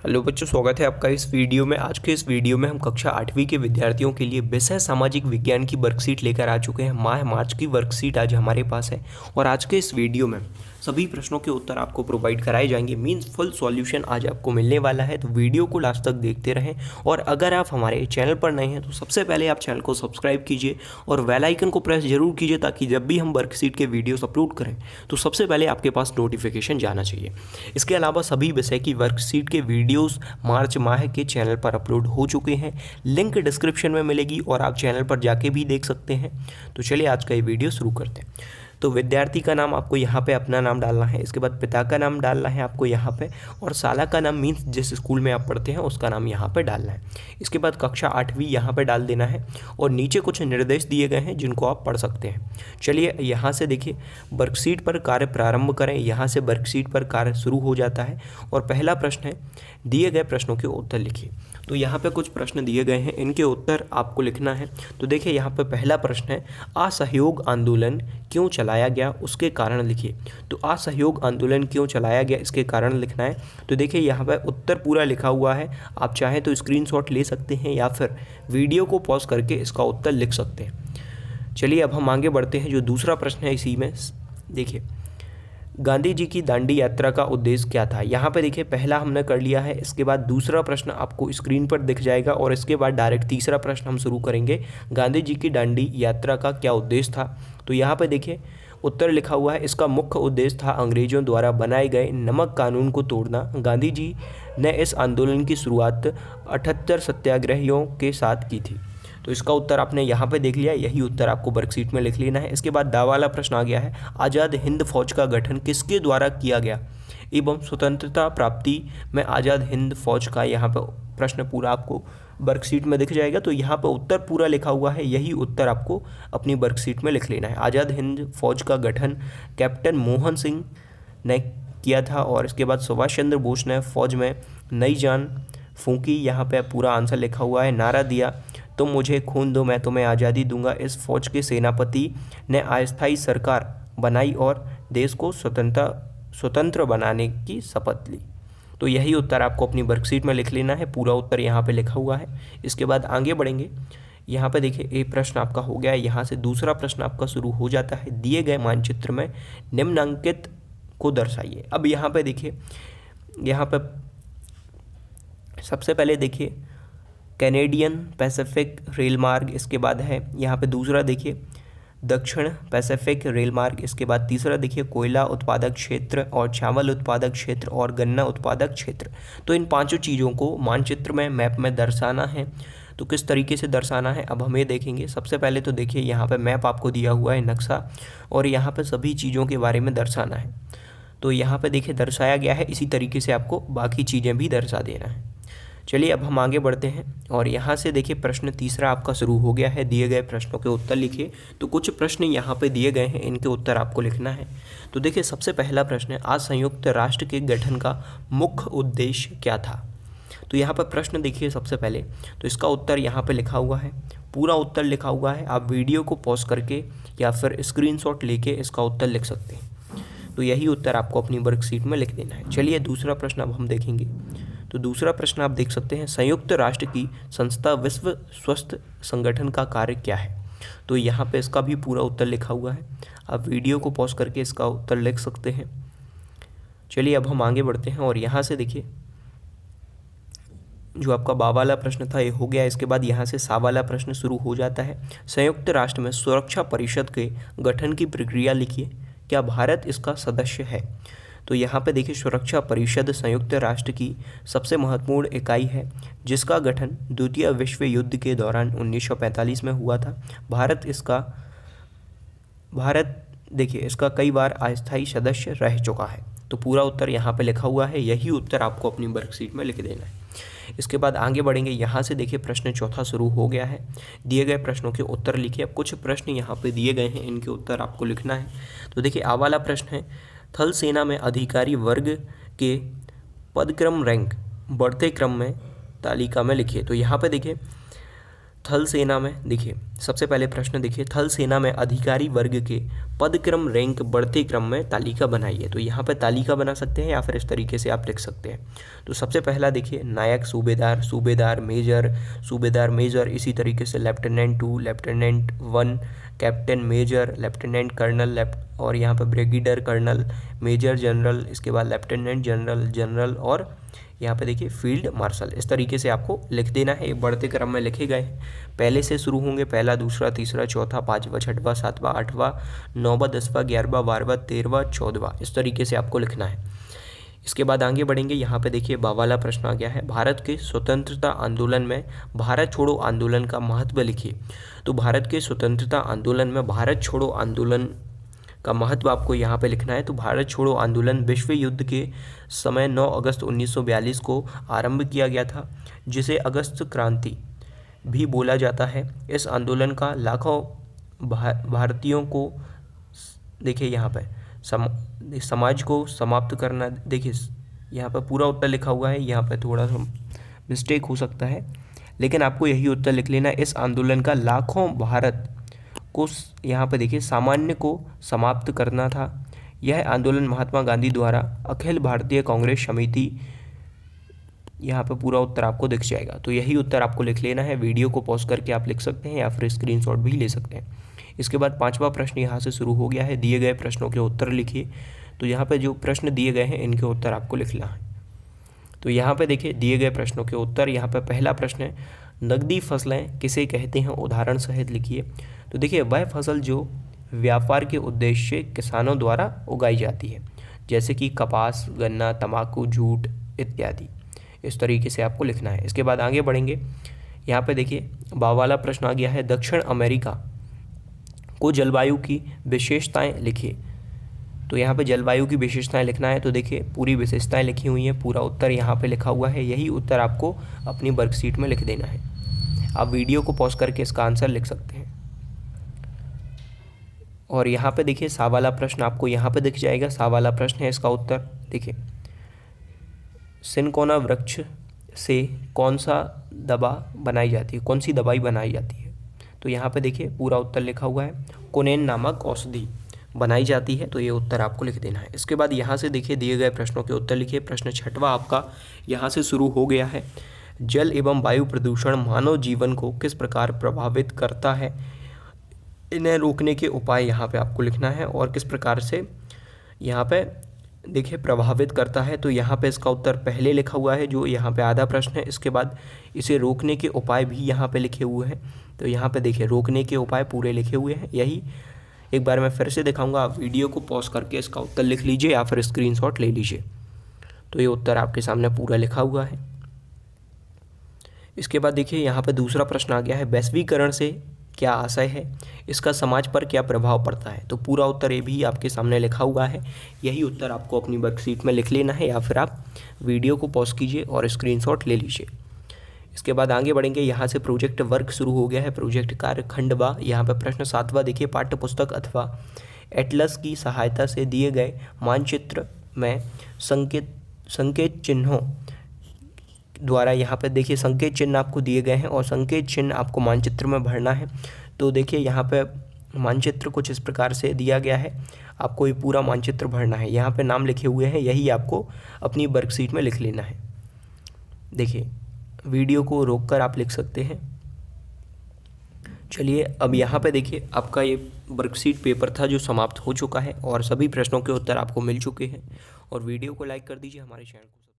Hello बच्चों, स्वागत है आपका इस वीडियो में। आज के इस वीडियो में हम कक्षा 8वीं के विद्यार्थियों के लिए विषय सामाजिक विज्ञान की वर्कशीट लेकर आ चुके हैं। माह मार्च की वर्कशीट आज हमारे पास है और आज के इस वीडियो में सभी प्रश्नों के उत्तर आपको प्रोवाइड कराए जाएंगे। मीन्स फुल सॉल्यूशन आज आपको मिलने वाला है, तो वीडियो को लास्ट तक देखते रहें। और अगर आप हमारे चैनल पर नए हैं तो सबसे पहले आप चैनल को सब्सक्राइब कीजिए और बेल आइकन को प्रेस जरूर कीजिए, ताकि जब भी हम वर्कशीट के वीडियोस अपलोड करें तो सबसे पहले आपके पास नोटिफिकेशन जाना चाहिए। इसके अलावा सभी विषय की वर्कशीट के वीडियोस मार्च माह के चैनल पर अपलोड हो चुके हैं, लिंक डिस्क्रिप्शन में मिलेगी और आप चैनल पर जाके भी देख सकते हैं। तो चलिए आज का ये वीडियो शुरू करते हैं। तो विद्यार्थी का नाम आपको यहाँ पे अपना नाम डालना है, इसके बाद पिता का नाम डालना है आपको यहाँ पे, और शाला का नाम मीन्स जिस स्कूल में आप पढ़ते हैं उसका नाम यहाँ पे डालना है। इसके बाद कक्षा 8वीं यहाँ पे डाल देना है और नीचे कुछ निर्देश दिए गए हैं जिनको आप पढ़ सकते हैं। चलिए यहाँ से देखिए, वर्कशीट पर कार्य प्रारंभ करें। यहाँ से वर्कशीट पर कार्य शुरू हो जाता है और पहला प्रश्न है, दिए गए प्रश्नों के उत्तर लिखिए। तो यहाँ पे कुछ प्रश्न दिए गए हैं, इनके उत्तर आपको लिखना है। तो देखिए यहाँ पे पहला प्रश्न है, असहयोग आंदोलन क्यों चलाया गया, उसके कारण लिखिए। तो असहयोग आंदोलन क्यों चलाया गया, इसके कारण लिखना है। तो देखिए यहाँ पे उत्तर पूरा लिखा हुआ है, आप चाहें तो स्क्रीनशॉट ले सकते हैं या फिर वीडियो को पॉज करके इसका उत्तर लिख सकते हैं। चलिए अब हम आगे बढ़ते हैं। जो दूसरा प्रश्न है इसी में देखिए, गांधी जी की दांडी यात्रा का उद्देश्य क्या था। यहाँ पे देखिए पहला हमने कर लिया है, इसके बाद दूसरा प्रश्न आपको स्क्रीन पर दिख जाएगा और इसके बाद डायरेक्ट तीसरा प्रश्न हम शुरू करेंगे। गांधी जी की दांडी यात्रा का क्या उद्देश्य था। तो यहाँ पे देखिए उत्तर लिखा हुआ है, इसका मुख्य उद्देश्य था अंग्रेजों द्वारा बनाए गए नमक कानून को तोड़ना। गांधी जी ने इस आंदोलन की शुरुआत 78 सत्याग्रहियों के साथ की थी। तो इसका उत्तर आपने यहाँ पे देख लिया, यही उत्तर आपको वर्कशीट में लिख लेना है। इसके बाद दा वाला प्रश्न आ गया है, आज़ाद हिंद फौज का गठन किसके द्वारा किया गया एवं स्वतंत्रता प्राप्ति में आज़ाद हिंद फौज का, यहाँ पे प्रश्न पूरा आपको वर्कशीट में दिख जाएगा। तो यहाँ पे उत्तर पूरा लिखा हुआ है, यही उत्तर आपको अपनी वर्कशीट में लिख लेना है। आज़ाद हिंद फौज का गठन कैप्टन मोहन सिंह ने किया था और इसके बाद सुभाष चंद्र बोस ने फौज में नई जान फूंकी। यहाँ पे पूरा आंसर लिखा हुआ है। नारा दिया, तुम मुझे खून दो मैं तुम्हें आज़ादी दूंगा। इस फौज के सेनापति ने अस्थायी सरकार बनाई और देश को स्वतंत्र बनाने की शपथ ली। तो यही उत्तर आपको अपनी वर्कशीट में लिख लेना है, पूरा उत्तर यहाँ पे लिखा हुआ है। इसके बाद आगे बढ़ेंगे। यहाँ पे देखिए एक प्रश्न आपका हो गया है, यहाँ से दूसरा प्रश्न आपका शुरू हो जाता है, दिए गए मानचित्र में निम्नांकित को दर्शाइए। अब यहाँ पे देखिए, यहाँ पे सबसे पहले देखिए कैनेडियन पैसिफिक रेल मार्ग, इसके बाद है यहाँ पे दूसरा देखिए दक्षिण पैसिफिक रेल मार्ग, इसके बाद तीसरा देखिए कोयला उत्पादक क्षेत्र और चावल उत्पादक क्षेत्र और गन्ना उत्पादक क्षेत्र। तो इन पांचों चीज़ों को मानचित्र में मैप में दर्शाना है। तो किस तरीके से दर्शाना है अब हम ये देखेंगे। सबसे पहले तो देखिए यहाँ पे मैप आपको दिया हुआ है, नक्शा, और यहाँ पे सभी चीज़ों के बारे में दर्शाना है। तो यहाँ पे देखिए दर्शाया गया है, इसी तरीके से आपको बाकी चीज़ें भी दर्शा देना है। चलिए अब हम आगे बढ़ते हैं और यहाँ से देखिए प्रश्न तीसरा आपका शुरू हो गया है, दिए गए प्रश्नों के उत्तर लिखिए। तो कुछ प्रश्न यहाँ पे दिए गए हैं, इनके उत्तर आपको लिखना है। तो देखिए सबसे पहला प्रश्न है, आज संयुक्त राष्ट्र के गठन का मुख्य उद्देश्य क्या था। तो यहाँ पर प्रश्न देखिए सबसे पहले, तो इसका उत्तर यहाँ पे लिखा हुआ है, पूरा उत्तर लिखा हुआ है। आप वीडियो को पॉज करके या फिर स्क्रीनशॉट लेके इसका उत्तर लिख सकते हैं। तो यही उत्तर आपको अपनी वर्कशीट में लिख देना है। चलिए दूसरा प्रश्न अब हम देखेंगे। तो दूसरा प्रश्न आप देख सकते हैं, संयुक्त राष्ट्र की संस्था विश्व स्वास्थ्य संगठन का कार्य क्या है। तो यहाँ पे इसका भी पूरा उत्तर लिखा हुआ है, आप वीडियो को पॉज करके इसका उत्तर लिख सकते हैं। चलिए अब हम आगे बढ़ते हैं और यहाँ से देखिए जो आपका बा वाला प्रश्न था ये हो गया। इसके बाद यहाँ से सा वाला प्रश्न शुरू हो जाता है, संयुक्त राष्ट्र में सुरक्षा परिषद के गठन की प्रक्रिया लिखिए, क्या भारत इसका सदस्य है। तो यहाँ पे देखिए सुरक्षा परिषद संयुक्त राष्ट्र की सबसे महत्वपूर्ण इकाई है, जिसका गठन द्वितीय विश्व युद्ध के दौरान 1945 में हुआ था। भारत देखिए इसका कई बार अस्थायी सदस्य रह चुका है। तो पूरा उत्तर यहाँ पे लिखा हुआ है, यही उत्तर आपको अपनी वर्कशीट में लिख देना है। इसके बाद आगे बढ़ेंगे। यहाँ से देखिए प्रश्न चौथा शुरू हो गया है, दिए गए प्रश्नों के उत्तर लिखिए। अब कुछ प्रश्न यहाँ पे दिए गए हैं, इनके उत्तर आपको लिखना है। तो देखिए आ वाला प्रश्न है, थल सेना में अधिकारी वर्ग के पदक्रम रैंक बढ़ते क्रम में तालिका में लिखिए। तो यहाँ पे देखिए थल सेना में देखिए सबसे पहले प्रश्न देखिए, थल सेना में अधिकारी वर्ग के पदक्रम रैंक बढ़ते क्रम में तालिका बनाइए। तो यहाँ पे तालिका बना सकते हैं या फिर इस तरीके से आप लिख सकते हैं। तो सबसे पहला देखिए, नायक, सूबेदार, सूबेदार मेजर, सूबेदार मेजर, इसी तरीके से lieutenant 2, lieutenant 1, captain, major, lieutenant colonel, और यहाँ पर ब्रिगेडियर कर्नल, मेजर जनरल, इसके बाद लेफ्टिनेंट जनरल, जनरल, और यहाँ पे देखिए फील्ड मार्शल। इस तरीके से आपको लिख देना है। ये बढ़ते क्रम में लिखे गए हैं, पहले से शुरू होंगे, पहला, दूसरा, तीसरा, चौथा, पाँचवा, छठवां, सातवां, आठवां, नौवां, 10वां, 11वां, 12वां, 13वां, 14वां, इस तरीके से आपको लिखना है। इसके बाद आगे बढ़ेंगे, यहाँ पे देखिए वाला प्रश्न आ गया है, भारत के स्वतंत्रता आंदोलन में भारत छोड़ो आंदोलन का महत्व लिखिए। तो भारत के स्वतंत्रता आंदोलन में भारत छोड़ो आंदोलन का महत्व आपको यहाँ पे लिखना है। तो भारत छोड़ो आंदोलन विश्व युद्ध के समय 9 अगस्त 1942 को आरंभ किया गया था, जिसे अगस्त क्रांति भी बोला जाता है। इस आंदोलन का लाखों भारतीयों को देखिए यहाँ पे समाज को समाप्त करना, देखिए यहाँ पर पूरा उत्तर लिखा हुआ है, यहाँ पे थोड़ा सा मिस्टेक हो सकता है, लेकिन आपको यही उत्तर लिख लेना। इस आंदोलन का लाखों भारत को, यहाँ पे देखिए सामान्य को समाप्त करना था। यह आंदोलन महात्मा गांधी द्वारा अखिल भारतीय कांग्रेस समिति, यहाँ पे पूरा उत्तर आपको दिख जाएगा। तो यही उत्तर आपको लिख लेना है। वीडियो को पॉज करके आप लिख सकते हैं या फिर स्क्रीनशॉट भी ले सकते हैं। इसके बाद 5वां प्रश्न यहाँ से शुरू हो गया है, दिए गए प्रश्नों के उत्तर लिखिए। तो यहाँ पे जो प्रश्न दिए गए हैं इनके उत्तर आपको लिखना है। तो यहाँ पे देखिए दिए गए प्रश्नों के उत्तर, यहाँ पे पहला प्रश्न है, नकदी फसलें किसे कहते हैं, उदाहरण सहित लिखिए। तो देखिए वह फसल जो व्यापार के उद्देश्य से किसानों द्वारा उगाई जाती है, जैसे कि कपास, गन्ना, तंबाकू, जूट इत्यादि। इस तरीके से आपको लिखना है। इसके बाद आगे बढ़ेंगे, यहाँ पे देखिए वाला प्रश्न आ गया है, दक्षिण अमेरिका को जलवायु की विशेषताएं लिखिए। तो यहाँ पे जलवायु की विशेषताएं लिखना है। तो देखिए पूरी विशेषताएं लिखी हुई हैं, पूरा उत्तर यहाँ पे लिखा हुआ है। यही उत्तर आपको अपनी वर्कशीट में लिख देना है। आप वीडियो को पॉज करके इसका आंसर लिख सकते हैं। और यहाँ पे देखिए वाला प्रश्न आपको यहाँ पे दिख जाएगा। वाला प्रश्न है, इसका उत्तर देखिए, सिनकोना वृक्ष से कौन सा दवा बनाई जाती है, कौन सी दवाई बनाई जाती है। तो यहाँ पे देखिए पूरा उत्तर लिखा हुआ है, कोनेन नामक औषधि बनाई जाती है। तो ये उत्तर आपको लिख देना है। इसके बाद यहाँ से देखिए दिए गए प्रश्नों के उत्तर लिखिए। प्रश्न 6वां आपका यहाँ से शुरू हो गया है, जल एवं वायु प्रदूषण मानव जीवन को किस प्रकार प्रभावित करता है, इन्हें रोकने के उपाय यहाँ पे आपको लिखना है, और किस प्रकार से यहाँ पे देखिए प्रभावित करता है। तो यहाँ पे इसका उत्तर पहले लिखा हुआ है, जो यहाँ पे आधा प्रश्न है। इसके बाद इसे रोकने के उपाय भी यहाँ पे लिखे हुए हैं। तो यहाँ पे देखिए रोकने के उपाय पूरे लिखे हुए हैं। यही एक बार मैं फिर से दिखाऊंगा, आप वीडियो को पॉज करके इसका उत्तर लिख लीजिए या फिर स्क्रीनशॉट ले लीजिए। तो ये उत्तर आपके सामने पूरा लिखा हुआ है। इसके बाद देखिए यहाँ पे दूसरा प्रश्न आ गया है, वैश्वीकरण से क्या आशय है, इसका समाज पर क्या प्रभाव पड़ता है। तो पूरा उत्तर ये भी आपके सामने लिखा हुआ है। यही उत्तर आपको अपनी वर्कशीट में लिख लेना है, या फिर आप वीडियो को पॉज कीजिए और स्क्रीनशॉट ले लीजिए। इसके बाद आगे बढ़ेंगे, यहाँ से प्रोजेक्ट वर्क शुरू हो गया है, प्रोजेक्ट कार्य खंड व। यहाँ पर प्रश्न 7वां देखिए, पाठ्य पुस्तक अथवा एटलस की सहायता से दिए गए मानचित्र में संकेत चिन्हों द्वारा, यहाँ पे देखिए संकेत चिन्ह आपको दिए गए हैं और संकेत चिन्ह आपको मानचित्र में भरना है। तो देखिए यहाँ पे मानचित्र कुछ इस प्रकार से दिया गया है, आपको ये पूरा मानचित्र भरना है। यहाँ पे नाम लिखे हुए हैं, यही आपको अपनी वर्कशीट में लिख लेना है। देखिए वीडियो को रोककर आप लिख सकते हैं। चलिए अब यहाँ पे देखिए आपका ये वर्कशीट पेपर था जो समाप्त हो चुका है और सभी प्रश्नों के उत्तर आपको मिल चुके हैं। और वीडियो को लाइक कर दीजिए, हमारे चैनल को